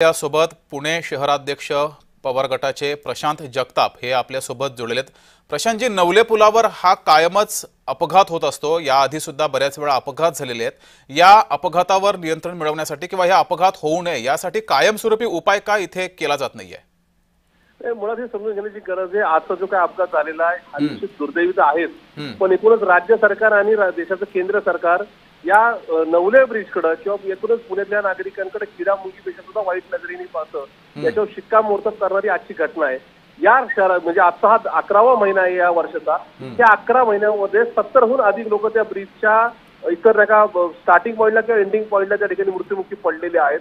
यासोबत पुणे शहराध्यक्ष पवार गटाचे प्रशांत जगताप हे आपल्या सोबत जोडलेले आहेत। प्रशांतजी, नवले पुलावर हा कायमच अपघात होत असतो, याआधी सुद्धा बऱ्याच वेळा अपघात झालेले आहेत। या अपघातावर नियंत्रण मिळवण्यासाठी किंवा हे अपघात होऊ नये यासाठी कायमस्वरूपी उपाय का इथे केला जात नाहीये? मुळात हे समजून घेण्याची गरज आहे। आजचा जो काय अपघात झालेला आहे हा निश्चित दुर्दैवी तर आहेच, पण एकूणच राज्य सरकार आणि देशाचं केंद्र सरकार या नवले ब्रिजकडे किंवा एकूणच पुण्यातल्या नागरिकांकडे किडा मुंगीपेक्षा सुद्धा वाईट नजरेने पाहतं। याच्यावर शिक्कामोर्तब करणारी आजची घटना आहे। या शहरात म्हणजे आजचा हा 11वा महिना आहे या वर्षाचा। त्या 11 महिन्यामध्ये 70हून अधिक लोक त्या ब्रिजच्या इतर नाही का स्टार्टिंग पॉईंटला किंवा एंडिंग पॉईंटला त्या ठिकाणी मृत्युमुखी पडलेले आहेत।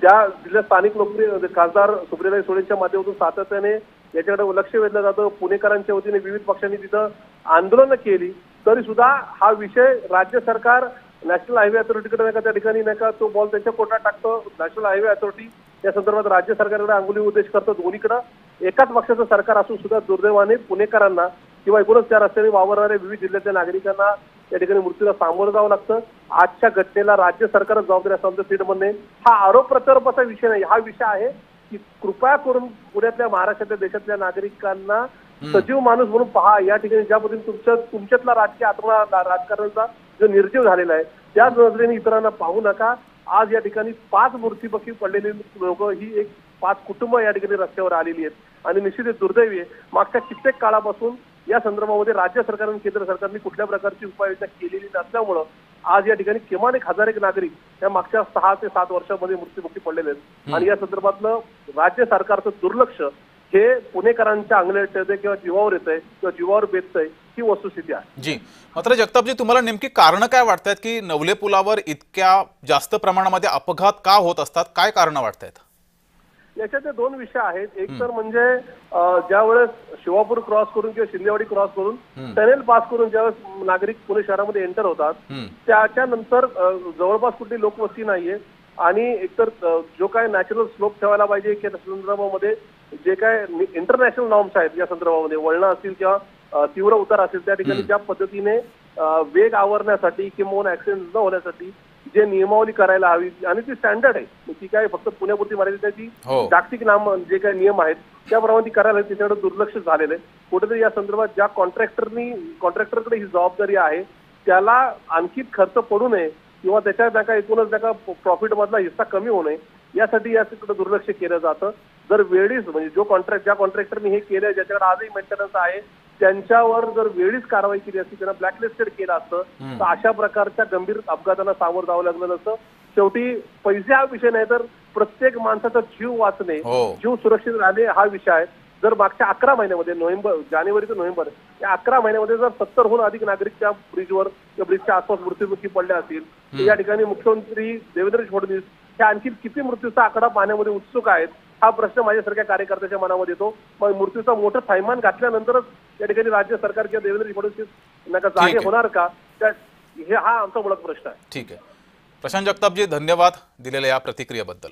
त्या जिल्हा स्थानिक लोकप्रिय खासदार सुप्रियाताई सुळेंच्या माध्यमातून सातत्याने याच्याकडे लक्ष वेधलं जातं। पुणेकरांच्या वतीने विविध पक्षांनी तिथं आंदोलनं केली, तरी सुद्धा हा विषय राज्य सरकार नॅशनल हायवे अथॉरिटीकडे नाही का त्या ठिकाणी नाही का तो बॉल त्यांच्या कोर्टात टाकतो। नॅशनल हायवे अथॉरिटी या संदर्भात राज्य सरकारकडे अंगुली उद्देश करतं। दोन्हीकडे एकाच पक्षाचं सरकार असून सुद्धा दुर्दैवाने पुणेकरांना किंवा एकूणच त्या रस्त्याने वावरणाऱ्या विविध जिल्ह्यातल्या नागरिकांना या ठिकाणी मृत्यूला सामोरं जावं लागतं। आजच्या घटनेला राज्य सरकारच जबाबदारी असं आमचं सीट म्हणणे। हा आरोप प्रत्यारोपाचा विषय नाही, हा विषय आहे की कृपया करून पुण्यातल्या महाराष्ट्रातल्या देशातल्या नागरिकांना सजीव माणूस म्हणून पहा। या ठिकाणी ज्या पद्धतीने तुमच्यातला राजकीय आत्मा राजकारणाचा जो निर्जीव झालेला आहे त्याच नजरेने इतरांना पाहू नका। आज या ठिकाणी 5 मृत्युमुखी पडलेली लोक ही एक 5 कुटुंब या ठिकाणी रस्त्यावर आलेली आहेत आणि निश्चित दुर्दैवी आहे। मागच्या कित्येक काळापासून या संदर्भामध्ये राज्य सरकार आणि केंद्र सरकारने कुठल्या प्रकारची उपाययोजना केलेली नसल्यामुळं आज या ठिकाणी किमान 1000 नागरिक या मागच्या 6 ते 7 वर्षांमध्ये मृत्युमुखी पडलेले आहेत आणि या संदर्भातलं राज्य सरकारचं दुर्लक्ष हे पुणेकरांच्या अंगलट येते किंवा जीवावर येतंय किंवा जीवावर बेततंय ही वस्तुस्थिती आहे। जी, मात्र जगतापजी, तुम्हाला नेमकी कारण काय वाटतात की नवले पुलावर इतक्या जास्त प्रमाणामध्ये अपघात का होत असतात? काय कारण वाटतात? याच्यात 2 विषय आहेत। एक तर म्हणजे ज्यावेळेस शिवापूर क्रॉस करून किंवा शिंदेवाडी क्रॉस करून टनेल पास करून ज्यावेळेस नागरिक पुणे शहरामध्ये एंटर होतात त्याच्यानंतर जवळपास कुठली लोकवस्ती नाहीये आणि एकतर जो काय नॅचरल स्लोप ठेवायला पाहिजे की त्या संदर्भामध्ये जे काय इंटरनॅशनल नॉर्म्स आहेत या संदर्भामध्ये वळणं असतील किंवा तीव्र उतार असेल त्या ठिकाणी ज्या पद्धतीने वेग आवरण्यासाठी किंवा ऍक्सिडेंट न होण्यासाठी जे नियमावली करायला हवी आणि ती स्टँडर्ड आहे, ती काय फक्त पुण्यापुरती मर्यादित नाही, ती जागतिक जे काही नियम आहेत त्याप्रमाणे ती करायला त्याच्याकडे दुर्लक्ष झालेलं आहे। कुठेतरी या संदर्भात ज्या कॉन्ट्रॅक्टरकडे ही जबाबदारी आहे त्याला आणखी खर्च पडू नये किंवा त्याच्या नका एकूणच नका प्रॉफिट मधला हिस्सा कमी होऊ नये यासाठी याकडे दुर्लक्ष केलं जातं। जर वेळीच म्हणजे ज्या कॉन्ट्रॅक्टरनी हे केलं ज्याच्याकडे आजही मेंटेनन्स आहे त्यांच्यावर जर वेळीच कारवाई केली असती, त्यांना ब्लॅकलिस्टेड केलं असतं तर अशा प्रकारच्या गंभीर अपघातांना सामोरं जावं लागलं नसतं। शेवटी पैसे हा विषय नाही तर प्रत्येक माणसाचा जीव वाचणे, जीव सुरक्षित राहणे हा विषय आहे। जर मागच्या 11 महिन्यामध्ये जानेवारी ते नोव्हेंबर या 11 महिन्यामध्ये जर 70हून अधिक नागरिक त्या ब्रिजवर किंवा ब्रिजच्या आसपास मृत्युमुखी पडले असतील तर या ठिकाणी मुख्यमंत्री देवेंद्र फडणवीस हे आणखी किती मृत्यूचा आकडा पाहण्यामध्ये उत्सुक आहेत हा प्रश्न माझ्यासारख्या कार्यकर्त्याच्या मनामध्ये येतो। मग मृत्यूचा मोठं थैमान घातल्यानंतरच या ठिकाणी राज्य सरकार किंवा देवेंद्र फडणवीस नका जागे होणार का, हे हा आमचा मुळात प्रश्न आहे। ठीक आहे, प्रशांत जगतापजी, धन्यवाद दिलेल्या या प्रतिक्रियेबद्दल।